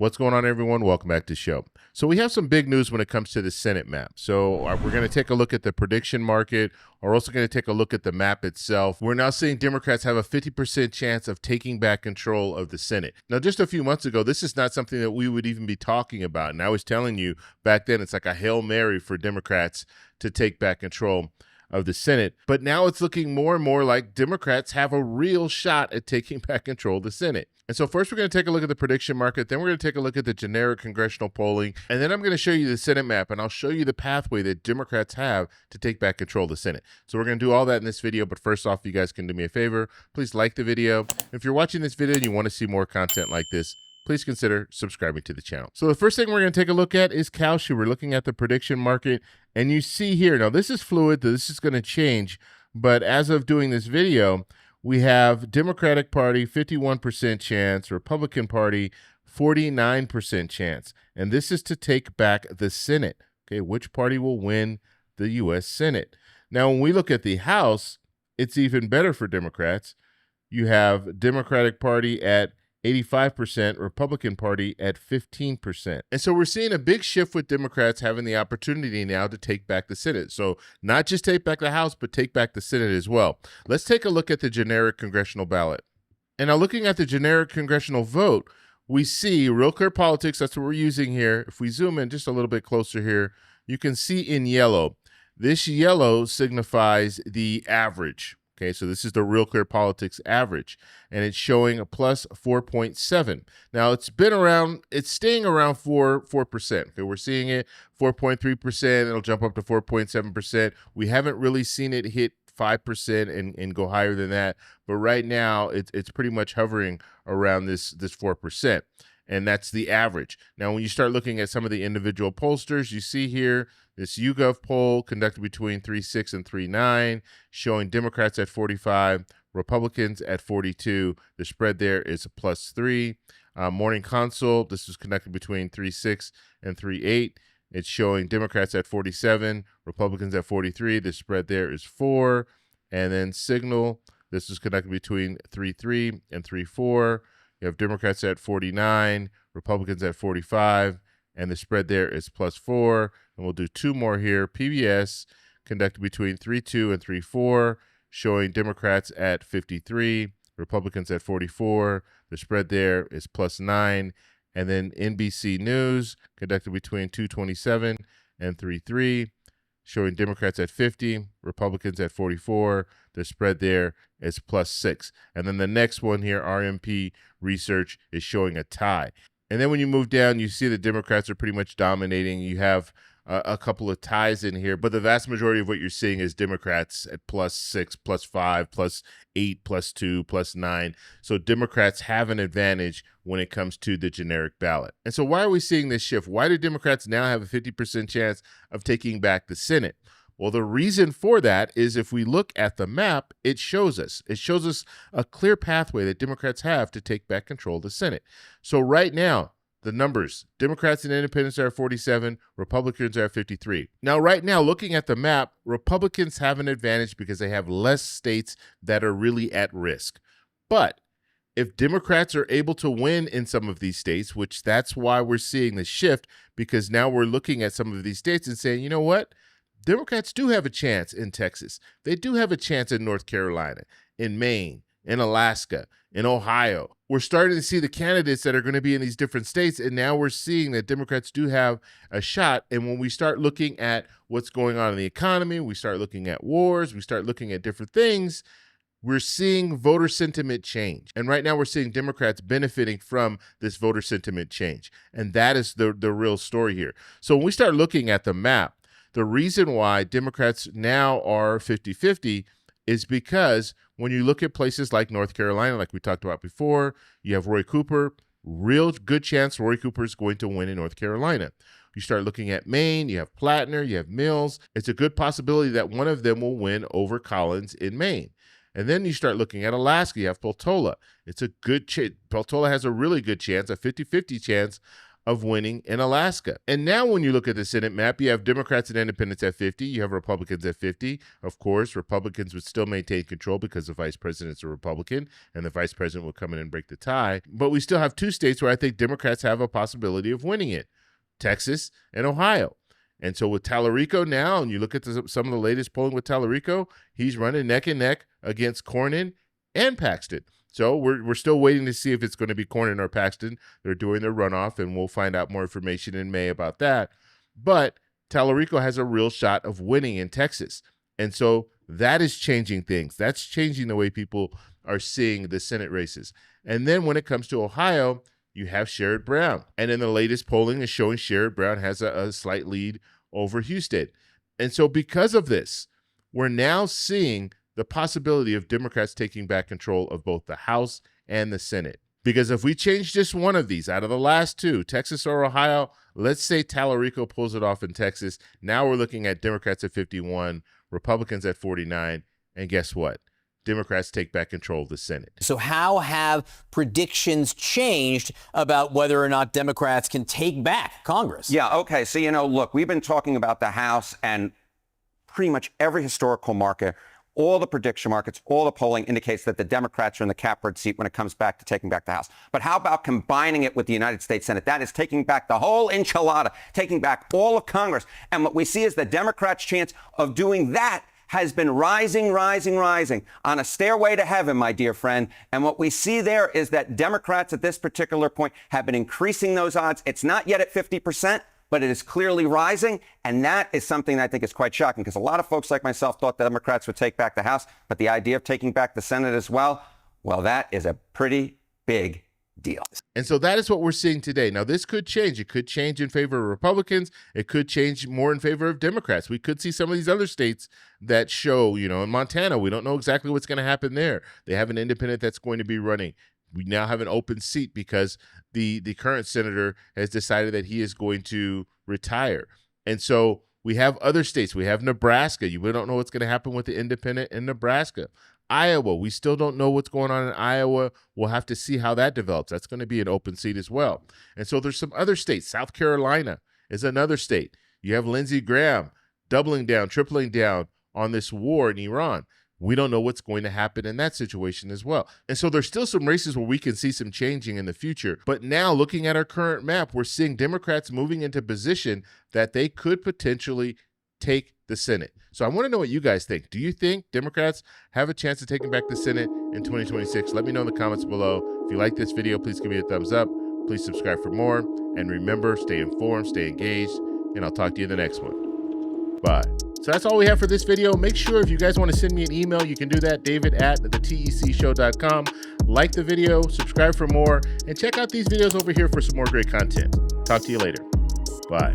What's going on, everyone? Welcome back to the show. So we have some big news when it comes to the Senate map. So we're going to take a look at the prediction market. We're also going to take a look at the map itself. We're now seeing Democrats have a 50% chance of taking back control of the Senate. Now, just a few months ago, this is not something that we would even be talking about. And I was telling you back then, it's like a Hail Mary for Democrats to take back control of the Senate. But now it's looking more and more like Democrats have a real shot at taking back control of the Senate. And so first we're going to take a look at the prediction market, then we're going to take a look at the generic congressional polling, and then I'm going to show you the Senate map, and I'll show you the pathway that Democrats have to take back control of the Senate. So we're going to do all that in this video, but first off, you guys can do me a favor. Please like the video. If you're watching this video and you want to see more content like this, please consider subscribing to the channel. So the first thing we're going to take a look at is Kalshi. We're looking at the prediction market, and you see here, now this is fluid, this is going to change, but as of doing this video, we have Democratic Party 51% chance, Republican Party 49% chance, and this is to take back the Senate. Okay, which party will win the U.S. Senate? Now, when we look at the House, it's even better for Democrats. You have Democratic Party at 85%, Republican Party at 15%. And so we're seeing a big shift with Democrats having the opportunity now to take back the Senate. So not just take back the House, but take back the Senate as well. Let's take a look at the generic congressional ballot. And now looking at the generic congressional vote, we see Real Clear Politics. That's what we're using here. If we zoom in just a little bit closer here, you can see in yellow. This yellow signifies the average. Okay, so this is the Real Clear Politics average, and it's showing a plus 4.7. Now, it's been around, it's staying around 4%. Okay, we're seeing it 4.3%. It'll jump up to 4.7%. We haven't really seen it hit 5% and go higher than that, but right now it's pretty much hovering around this 4%. And that's the average. Now, when you start looking at some of the individual pollsters, you see here this YouGov poll conducted between 3.6 and 3.9, showing Democrats at 45, Republicans at 42. The spread there is a +3. Morning Consult, this was conducted between 3.6 and 3.8. It's showing Democrats at 47, Republicans at 43. The spread there is 4. And then Signal, this was conducted between 3.3 and 3.4. You have Democrats at 49, Republicans at 45, and the spread there is +4. And we'll do two more here. PBS conducted between 3.2 and 3.4, showing Democrats at 53, Republicans at 44. The spread there is +9. And then NBC News conducted between 2.27 and 3.3, showing Democrats at 50, Republicans at 44. The spread there is +6. And then the next one here, RMP Research, is showing a tie. And then when you move down, you see the Democrats are pretty much dominating. You have a couple of ties in here, but the vast majority of what you're seeing is Democrats at +6, +5, +8, +2, +9. So Democrats have an advantage when it comes to the generic ballot. And so why are we seeing this shift? Why do Democrats now have a 50% chance of taking back the Senate? Well, the reason for that is if we look at the map, it shows us a clear pathway that Democrats have to take back control of the Senate. So right now, the numbers, Democrats and independents are at 47, Republicans are at 53. Now, right now, looking at the map, Republicans have an advantage because they have less states that are really at risk. But if Democrats are able to win in some of these states, which that's why we're seeing the shift, because now we're looking at some of these states and saying, you know what? Democrats do have a chance in Texas. They do have a chance in North Carolina, in Maine, in Alaska, in Ohio. We're starting to see the candidates that are going to be in these different states, and now we're seeing that Democrats do have a shot. And when we start looking at what's going on in the economy, we start looking at wars, we start looking at different things, we're seeing voter sentiment change. And right now we're seeing Democrats benefiting from this voter sentiment change. And that is the real story here. So when we start looking at the map, the reason why Democrats now are 50-50 is because when you look at places like North Carolina, like we talked about before, you have Roy Cooper, real good chance Roy Cooper is going to win in North Carolina. You start looking at Maine, you have Plattner, you have Mills. It's a good possibility that one of them will win over Collins in Maine. And then you start looking at Alaska, you have Peltola. It's a good chance. Peltola has a really good chance, a 50-50 chance of winning in Alaska. And now when you look at the Senate map, you have Democrats and independents at 50. You have Republicans at 50. Of course, Republicans would still maintain control because the vice president's a Republican and the vice president would come in and break the tie. But we still have two states where I think Democrats have a possibility of winning it, Texas and Ohio. And so with Tallarico now, and you look at some of the latest polling with Tallarico, he's running neck and neck against Cornyn and Paxton. So we're still waiting to see if it's going to be Cornyn or Paxton. They're doing their runoff, and we'll find out more information in May about that. But Tallarico has a real shot of winning in Texas. And so that is changing things. That's changing the way people are seeing the Senate races. And then when it comes to Ohio, you have Sherrod Brown. And in the latest polling is showing Sherrod Brown has a slight lead over Husted. And so because of this, we're now seeing the possibility of Democrats taking back control of both the House and the Senate. Because if we change just one of these out of the last two, Texas or Ohio, let's say Tallarico pulls it off in Texas. Now we're looking at Democrats at 51, Republicans at 49, and guess what? Democrats take back control of the Senate. So how have predictions changed about whether or not Democrats can take back Congress? Yeah, okay. So, look, we've been talking about the House and pretty much every historical market. All the prediction markets, all the polling indicates that the Democrats are in the catbird seat when it comes back to taking back the House. But how about combining it with the United States Senate? That is taking back the whole enchilada, taking back all of Congress. And what we see is the Democrats' chance of doing that has been rising on a stairway to heaven, my dear friend. And what we see there is that Democrats at this particular point have been increasing those odds. It's not yet at 50%. But it is clearly rising, and that is something that I think is quite shocking because a lot of folks like myself thought the Democrats would take back the House, but the idea of taking back the Senate as well, that is a pretty big deal. And so that is what we're seeing today. Now, this could change. It could change in favor of Republicans. It could change more in favor of Democrats. We could see some of these other states that show, in Montana, we don't know exactly what's going to happen there. They have an independent that's going to be running. We now have an open seat because the current senator has decided that he is going to retire. And so we have other states. We have Nebraska. We don't know what's going to happen with the independent in Nebraska. Iowa, we still don't know what's going on in Iowa. We'll have to see how that develops. That's going to be an open seat as well. And so there's some other states. South Carolina is another state. You have Lindsey Graham doubling down, tripling down on this war in Iran. We don't know what's going to happen in that situation as well. And so there's still some races where we can see some changing in the future. But now looking at our current map, we're seeing Democrats moving into position that they could potentially take the Senate. So I want to know what you guys think. Do you think Democrats have a chance of taking back the Senate in 2026? Let me know in the comments below. If you like this video, please give me a thumbs up. Please subscribe for more. And remember, stay informed, stay engaged, and I'll talk to you in the next one. Bye. So that's all we have for this video. Make sure if you guys want to send me an email, you can do that, david@thetecshow.com. Like the video, subscribe for more, and check out these videos over here for some more great content. Talk to you later. Bye.